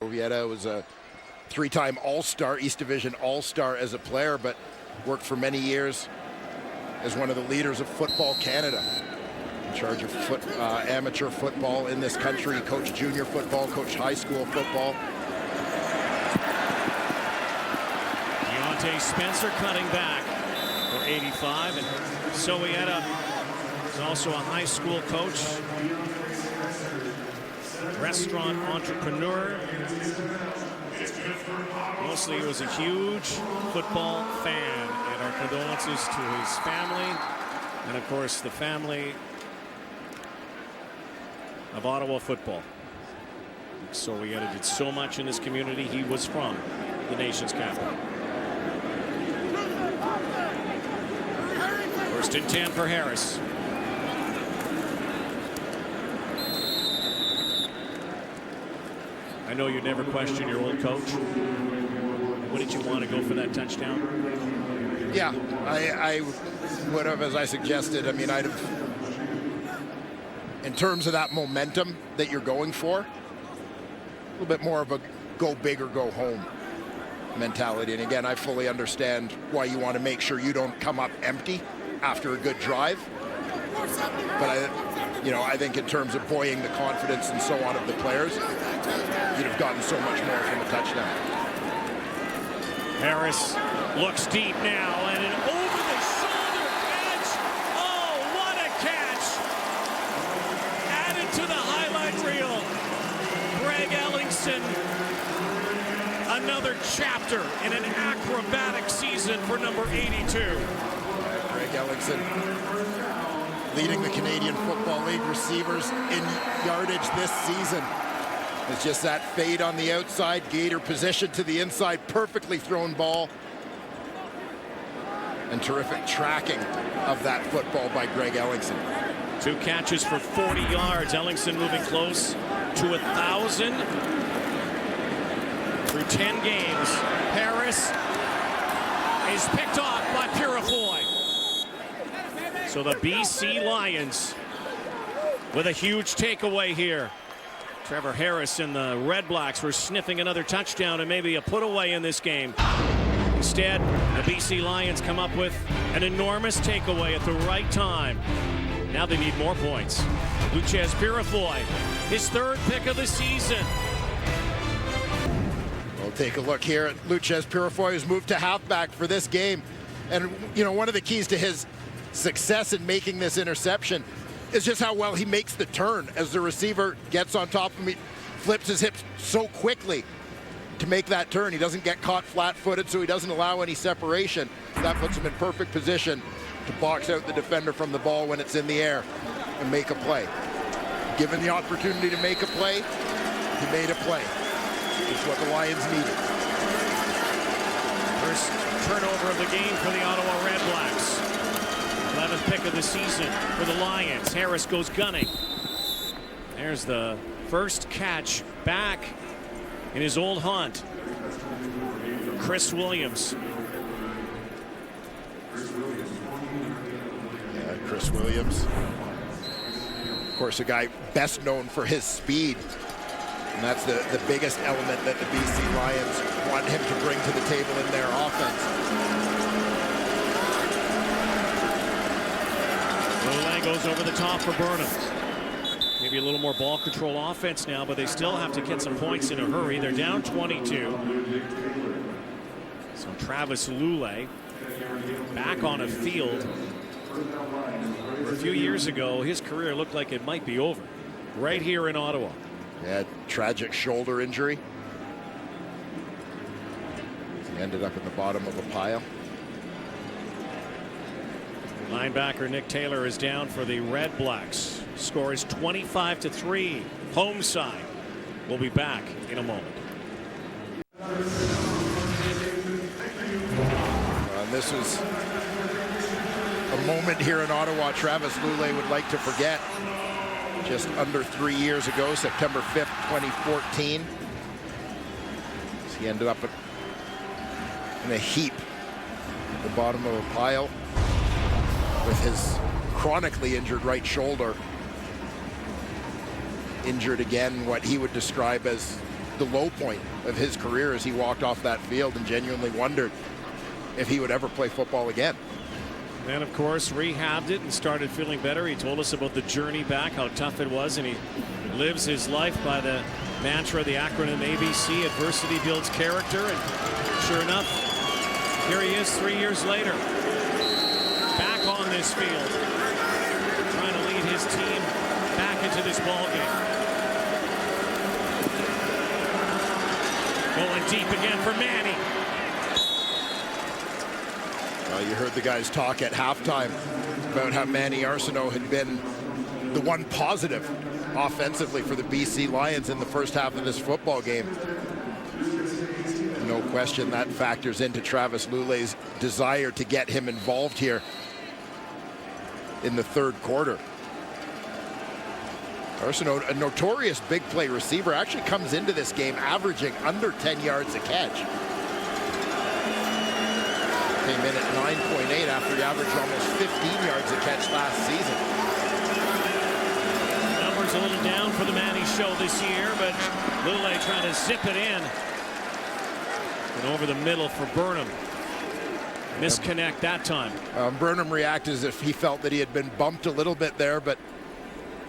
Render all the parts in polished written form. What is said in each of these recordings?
Vieta was a three-time All-Star, East Division All-Star as a player, but worked for many years as one of the leaders of Football Canada. In charge of amateur football in this country. He coached junior football, coached high school football. Deontay Spencer cutting back for 85, and Sowieta is also a high school coach, restaurant entrepreneur. Mostly he was a huge football fan, and our condolences to his family and of course the family of Ottawa football. Sowieta did so much in this community. He was from the nation's capital. First and 10 for Harris. I know you never question your old coach. What did you want to go for that touchdown? Yeah, I would have, as I suggested. I mean, I'd have, in terms of that momentum that you're going for, a little bit more of a go big or go home mentality. And again, I fully understand why you want to make sure you don't come up empty after a good drive. But I think in terms of buoying the confidence and so on of the players, you'd have gotten so much more from a touchdown. Harris looks deep now, and an over-the-shoulder catch. Oh, what a catch! Added to the highlight reel. Greg Ellingson, another chapter in an acrobatic season for number 82. Greg Ellingson leading the Canadian Football League receivers in yardage this season. It's just that fade on the outside, Gator position to the inside, perfectly thrown ball. And terrific tracking of that football by Greg Ellingson. 2 catches for 40 yards. Ellingson moving close to 1,000 through 10 games. Harris is picked off by Purifoy. So the BC Lions with a huge takeaway here. Trevor Harris and the Redblacks were sniffing another touchdown and maybe a put away in this game. Instead, the BC Lions come up with an enormous takeaway at the right time. Now they need more points. Luchez Purifoy, his 3rd pick of the season. We'll take a look here at Luchez Purifoy, who's moved to halfback for this game. And, one of the keys to his success in making this interception is just how well he makes the turn as the receiver gets on top of him. He flips his hips so quickly to make that turn. He doesn't get caught flat-footed, so he doesn't allow any separation. That puts him in perfect position to box out the defender from the ball when it's in the air and make a play. Given the opportunity to make a play, he made a play. It's what the Lions needed. First turnover of the game for the Ottawa Redblacks. 11th pick of the season for the Lions. Harris goes gunning. There's the first catch back in his old haunt for Chris Williams. Yeah, Chris Williams. Of course, a guy best known for his speed. And that's the biggest element that the BC Lions want him to bring to the table in their offense. Goes over the top for Burnham. Maybe a little more ball control offense now, but they still have to get some points in a hurry. They're down 22. So Travis Lule back on a field. A few years ago, his career looked like it might be over. Right here in Ottawa. Yeah, tragic shoulder injury. He ended up at the bottom of a pile. Linebacker Nick Taylor is down for the Redblacks. Score is 25-3. Home side. We'll be back in a moment. And this is a moment here in Ottawa Travis Lule would like to forget. Just under 3 years ago, September 5th, 2014. He ended up in a heap at the bottom of a pile with his chronically injured right shoulder. Injured again, what he would describe as the low point of his career as he walked off that field and genuinely wondered if he would ever play football again. Then, of course, rehabbed it and started feeling better. He told us about the journey back, how tough it was, and he lives his life by the mantra, the acronym ABC, adversity builds character. And sure enough, here he is 3 years later, back on this field, trying to lead his team back into this ball game. Going deep again for Manny. Well, you heard the guys talk at halftime about how Manny Arsenault had been the one positive offensively for the BC Lions in the first half of this football game. No question that factors into Travis Lulay's desire to get him involved here in the third quarter. Arsenault, a notorious big play receiver, actually comes into this game averaging under 10 yards a catch. Came in at 9.8 after he averaged almost 15 yards a catch last season. Numbers a little down for the Manny show this year, but Lulay trying to zip it in. And over the middle for Burnham. Misconnect that time. Burnham reacted as if he felt that he had been bumped a little bit there, but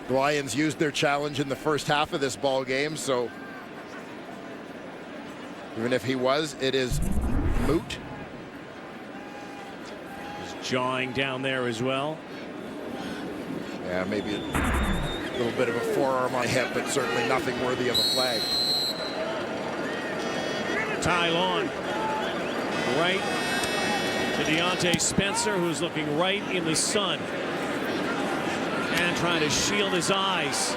the Lions used their challenge in the first half of this ball game, so even if he was, it is moot. He's jawing down there as well. Yeah, maybe a little bit of a forearm on hip, but certainly nothing worthy of a flag. Tylon right to Deontay Spencer, who's looking right in the sun and trying to shield his eyes.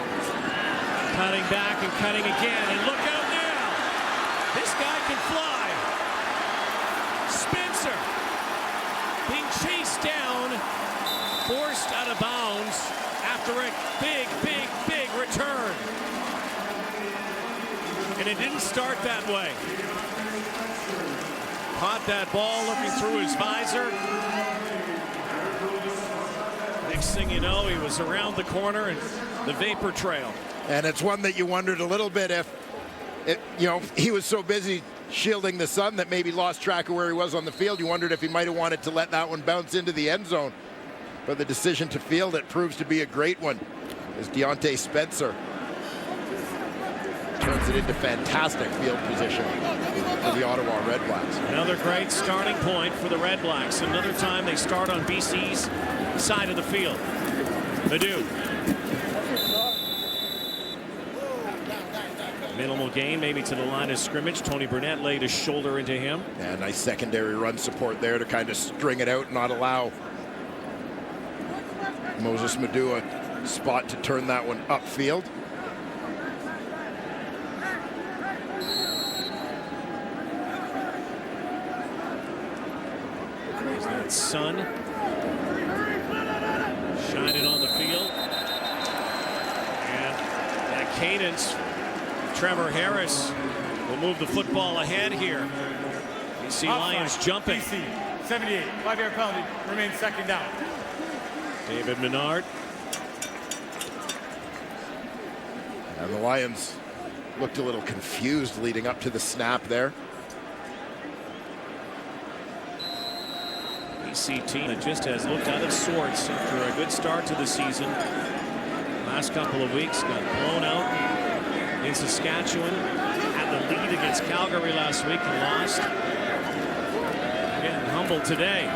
Cutting back and cutting again, and look out now! This guy can fly. Spencer being chased down, forced out of bounds after a big return. And it didn't start that way. Caught that ball looking through his visor. Next thing you know, he was around the corner and the vapor trail. And it's one that you wondered a little bit if, he was so busy shielding the sun that maybe lost track of where he was on the field. You wondered if he might have wanted to let that one bounce into the end zone. But the decision to field it proves to be a great one as Deontay Spencer turns it into fantastic field position for the Ottawa Redblacks. Another great starting point for the Redblacks. Another time they start on BC's side of the field. Madu. Minimal gain, maybe to the line of scrimmage. Tony Burnett laid his shoulder into him. Yeah, nice secondary run support there to kind of string it out and not allow Moses Madu a spot to turn that one upfield. There's that sun shining on the field. And that cadence, Trevor Harris will move the football ahead here. BC Lions jumping. BC, 78, 5-yard penalty, remains second down. David Menard. And the Lions looked a little confused leading up to the snap there. BC team that just has looked out of sorts after a good start to the season. Last couple of weeks got blown out in Saskatchewan. Had the lead against Calgary last week and lost. Getting humbled today.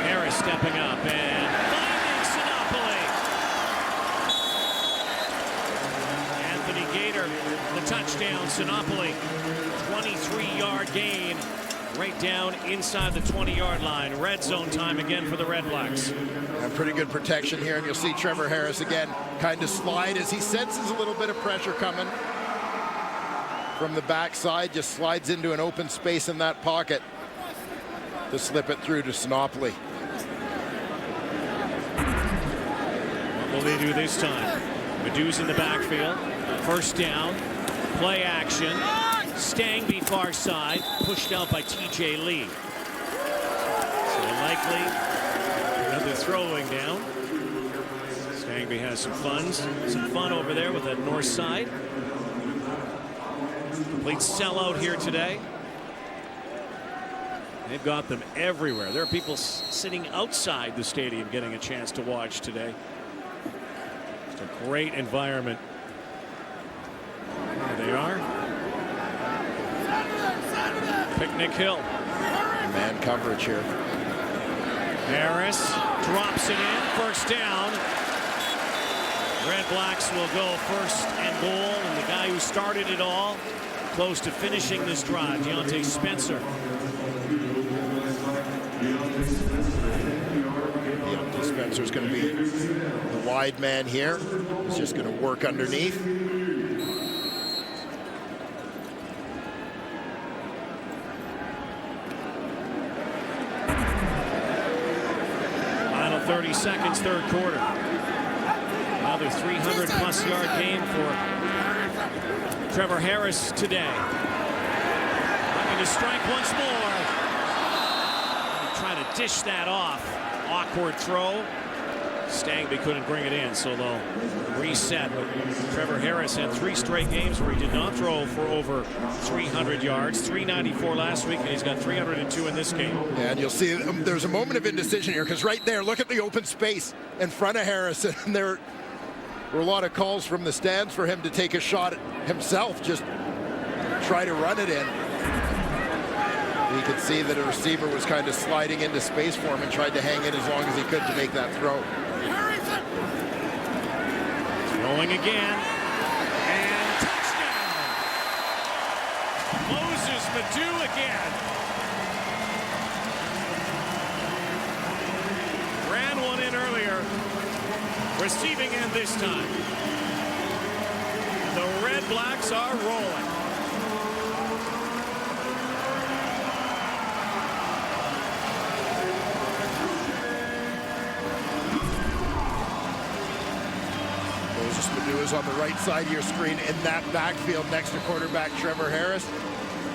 Harris stepping up and finding Sinopoli. Anthony Gator, the touchdown. Sinopoli, 23-yard gain. Right down inside the 20-yard line. Red zone time again for the Redblacks. And pretty good protection here, and you'll see Trevor Harris again kind of slide as he senses a little bit of pressure coming from the backside. Just slides into an open space in that pocket to slip it through to Sinopoli. What will they do this time? Madu's in the backfield. First down. Play action. Stangby far side, pushed out by TJ Lee. So likely another throwing down. Stangby has some fun over there with that north side. Complete sellout here today. They've got them everywhere. There are people sitting outside the stadium getting a chance to watch today. It's a great environment. There they are. Picnic Hill. Man coverage here. Harris drops it in. First down. Redblacks will go first and goal. And the guy who started it all close to finishing this drive, Deontay Spencer. Deontay Spencer's going to be the wide man here. He's just going to work underneath. Final 30 seconds, third quarter. Another 300-plus yard game for Trevor Harris today. Looking to strike once more. Trying to dish that off. Awkward throw. Stangby couldn't bring it in, so they'll reset. But Trevor Harris had 3 straight games where he did not throw for over 300 yards. 394 last week, and he's got 302 in this game. Yeah, and you'll see there's a moment of indecision here, because right there, look at the open space in front of Harris, and there were a lot of calls from the stands for him to take a shot at himself, just try to run it in. You could see that a receiver was kind of sliding into space for him and tried to hang it as long as he could to make that throw. Throwing again. And touchdown! Moses Madu again. Ran one in earlier. Receiving end this time. The Redblacks are rolling. Madu is on the right side of your screen in that backfield next to quarterback Trevor Harris.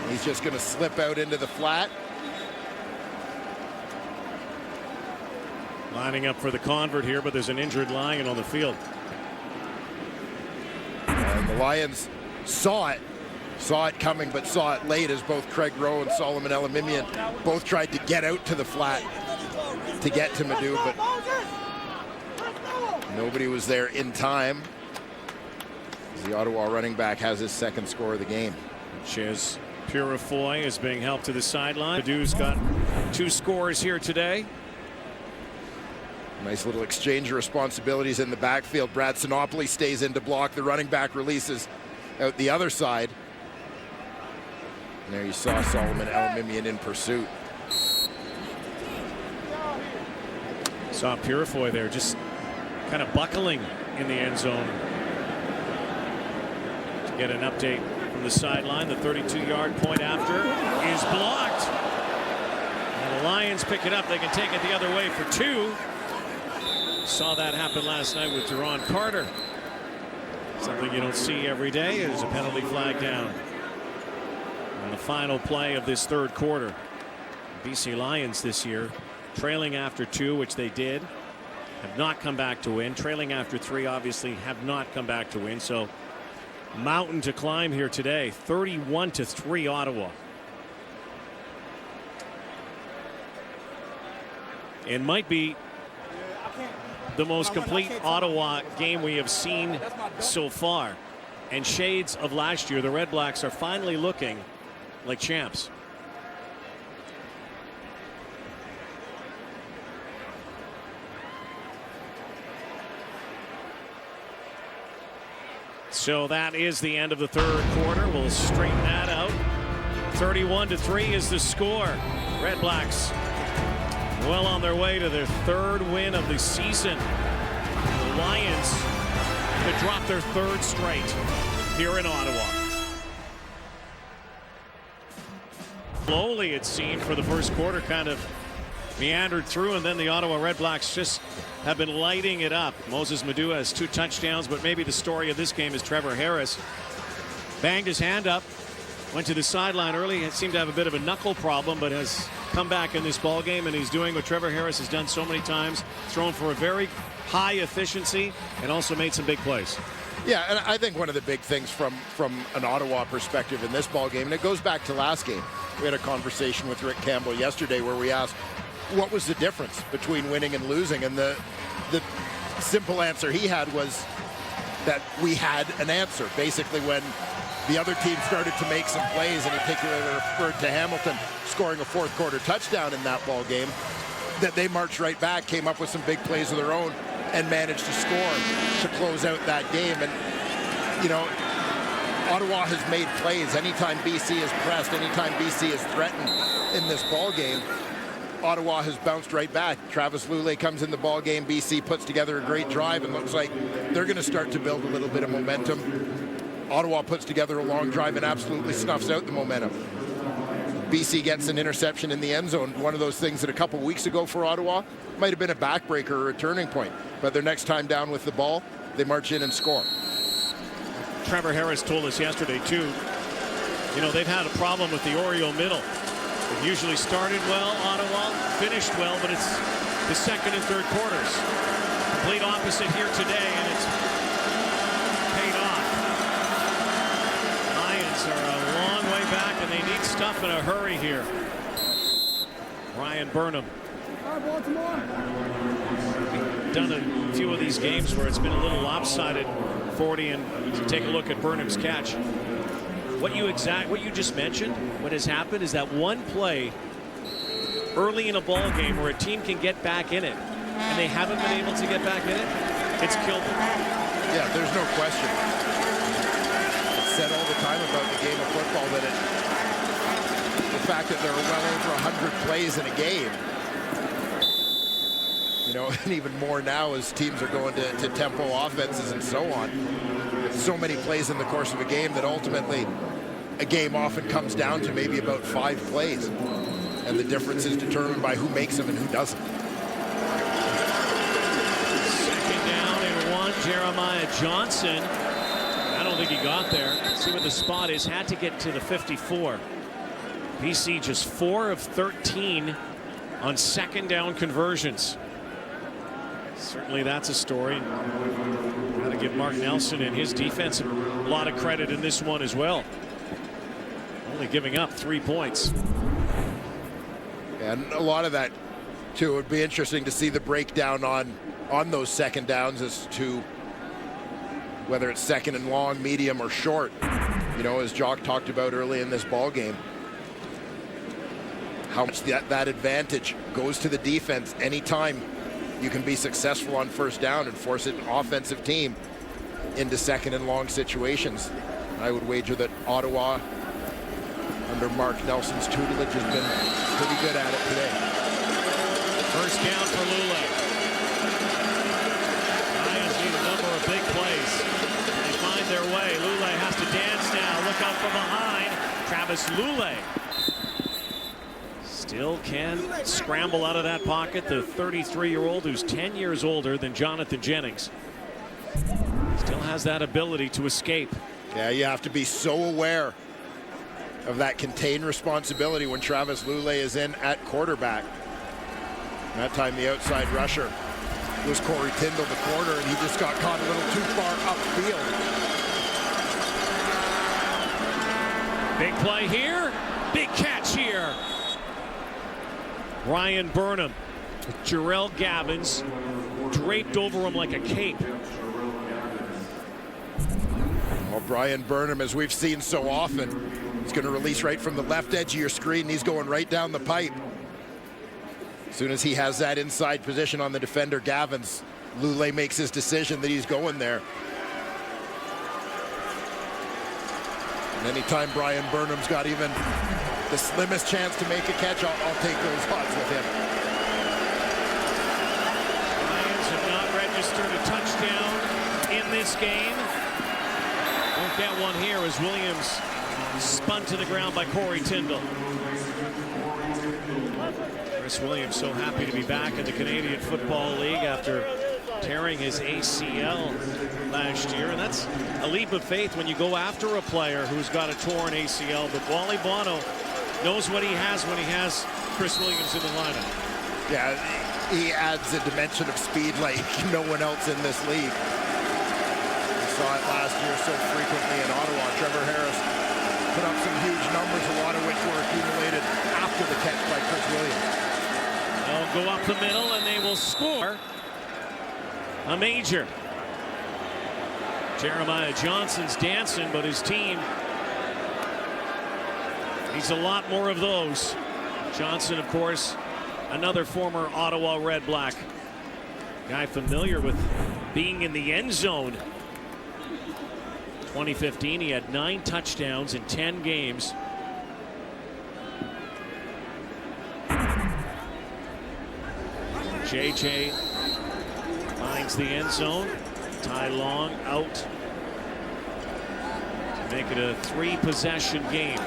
He's just going to slip out into the flat. Lining up for the convert here, but there's an injured Lion on the field. And the Lions saw it coming, but saw it late, as both Craig Rowe and Solomon Elamimian both tried to get out to the flat to get to Madu, but nobody was there in time. The Ottawa running back has his second score of the game. Chez Purifoy is being helped to the sideline. Madu's got 2 scores here today. Nice little exchange of responsibilities in the backfield. Brad Sinopoli stays in to block. The running back releases out the other side. And there you saw Solomon Elamimian in pursuit. Saw Purifoy there just kind of buckling in the end zone. To get an update from the sideline, the 32-yard point after is blocked. And the Lions pick it up. They can take it the other way for 2. Saw that happen last night with Deron Carter. Something you don't see every day. Is a penalty flag down. On the final play of this third quarter. BC Lions this year trailing after 2, which they did, have not come back to win. Trailing after 3, obviously have not come back to win. So mountain to climb here today. 31-3 Ottawa. It might be the most complete Ottawa game we have seen so far. And shades of last year, the Redblacks are finally looking like champs. So that is the end of the third quarter. We'll straighten that out. 31-3 is the score. Redblacks well on their way to their 3rd win of the season. The Lions could drop their 3rd straight here in Ottawa. Slowly, it seemed, for the first quarter, kind of meandered through, and then the Ottawa Redblacks just have been lighting it up. Moses Madu has 2 touchdowns, but maybe the story of this game is Trevor Harris. Banged his hand up, went to the sideline early, seemed to have a bit of a knuckle problem, but has come back in this ball game, and he's doing what Trevor Harris has done so many times, thrown for a very high efficiency and also made some big plays. Yeah, and I think one of the big things from an Ottawa perspective in this ball game, and it goes back to last game. We had a conversation with Rick Campbell yesterday where we asked, what was the difference between winning and losing? And the simple answer he had was that we had an answer. Basically, when the other team started to make some plays, and he particularly referred to Hamilton scoring a fourth quarter touchdown in that ball game, that they marched right back, came up with some big plays of their own, and managed to score to close out that game. And, you know, Ottawa has made plays. Anytime BC is pressed, anytime BC is threatened in this ball game, Ottawa has bounced right back. Travis Lulay comes in the ball game. BC puts together a great drive and looks like they're going to start to build a little bit of momentum. Ottawa puts together a long drive and absolutely snuffs out the momentum. BC gets an interception in the end zone. One of those things that a couple weeks ago for Ottawa might have been a backbreaker or a turning point. But their next time down with the ball, they march in and score. Trevor Harris told us yesterday, too, you know, they've had a problem with the Oriole middle. It usually started well, Ottawa, finished well, but it's the second and third quarters. Complete opposite here today, and it's paid off. Lions are a long way back, and they need stuff in a hurry here. Ryan Burnham. We've done a few of these games where it's been a little lopsided, 40, and take a look at Burnham's catch. What you just mentioned, what has happened is that one play early in a ball game where a team can get back in it, and they haven't been able to get back in it, it's killed them. Yeah, there's no question. It's said all the time about the game of football that the fact that there are well over 100 plays in a game, you know, and even more now as teams are going to tempo offenses and so on. So many plays in the course of a game that ultimately a game often comes down to maybe about 5 plays. And the difference is determined by who makes them and who doesn't. Second down and 1, Jeremiah Johnson. I don't think he got there. Let's see where the spot is. Had to get to the 54. BC just 4 of 13 on second down conversions. Certainly that's a story. Got to give Mark Nelson and his defense a lot of credit in this one as well. Only giving up 3 points. And a lot of that, too, would be interesting to see the breakdown on those second downs as to whether it's second and long, medium, or short. You know, as Jock talked about early in this ball game, how much that advantage goes to the defense anytime you can be successful on first down and force an offensive team into second and long situations. I would wager that Ottawa, under Mark Nelson's tutelage, has been pretty good at it today. First down for Lulay. Lions need a number of big plays. They find their way. Lulay has to dance now. Look out from behind. Travis Lulay still can scramble out of that pocket. The 33-year-old who's 10 years older than Jonathan Jennings still has that ability to escape. Yeah, you have to be so aware of that contained responsibility when Travis Lulay is in at quarterback. That time the outside rusher was Corey Tyndall, the corner, and he just got caught a little too far upfield. Big play here. Big catch here. Ryan Burnham with Jarrell Gavins draped over him like a cape. Well, Brian Burnham, as we've seen so often, he's going to release right from the left edge of your screen, and he's going right down the pipe. As soon as he has that inside position on the defender, Gavins, Lulay makes his decision that he's going there. And anytime Brian Burnham's got even the slimmest chance to make a catch, I'll take those odds with him. Lions have not registered a touchdown in this game. Won't get one here as Williams spun to the ground by Corey Tyndall. Chris Williams so happy to be back in the Canadian Football League after tearing his ACL last year, and that's a leap of faith when you go after a player who's got a torn ACL. But Wally Bono knows what he has when he has Chris Williams in the lineup. Yeah, he adds a dimension of speed like no one else in this league. saw it last year so frequently in Ottawa. Trevor Harris put up some huge numbers, a lot of which were accumulated after the catch by Chris Williams. They'll go up the middle and they will score a major. Jeremiah Johnson's dancing, but his team needs a lot more of those. Johnson, of course, another former Ottawa Redblack. Guy familiar with being in the end zone. 2015, he had 9 touchdowns in 10 games. JJ finds the end zone. Ty Long out to make it a 3-possession game.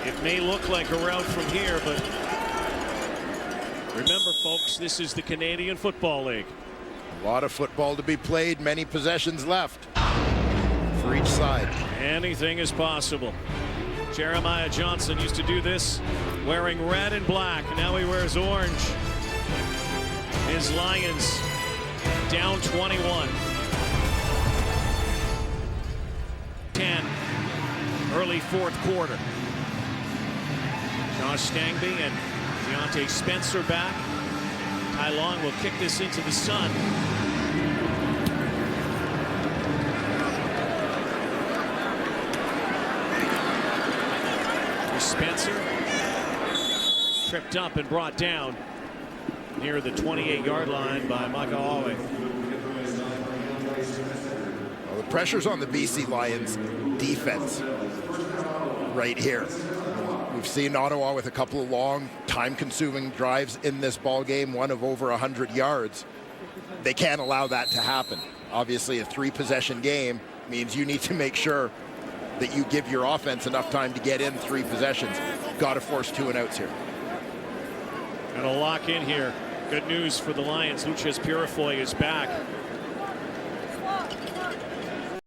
It may look like a route from here, but remember, folks, this is the Canadian Football League. A lot of football to be played, many possessions left for each side. Anything is possible. Jeremiah Johnson used to do this wearing red and black. Now he wears orange. His Lions down 21. 10 early fourth quarter. Josh Stangby and Deontay Spencer back. Ty Long will kick this into the sun. Spencer tripped up and brought down near the 28-yard line by Micah Hawley. Well, the pressure's on the BC Lions defense right here. We've seen Ottawa with a couple of long, time-consuming drives in this ball game, one of over 100 yards. They can't allow that to happen. Obviously, a 3-possession game means you need to make sure that you give your offense enough time to get in 3 possessions. Got to force 2 and outs here. Got to lock in here. Good news for the Lions. Lucas Purifoy is back.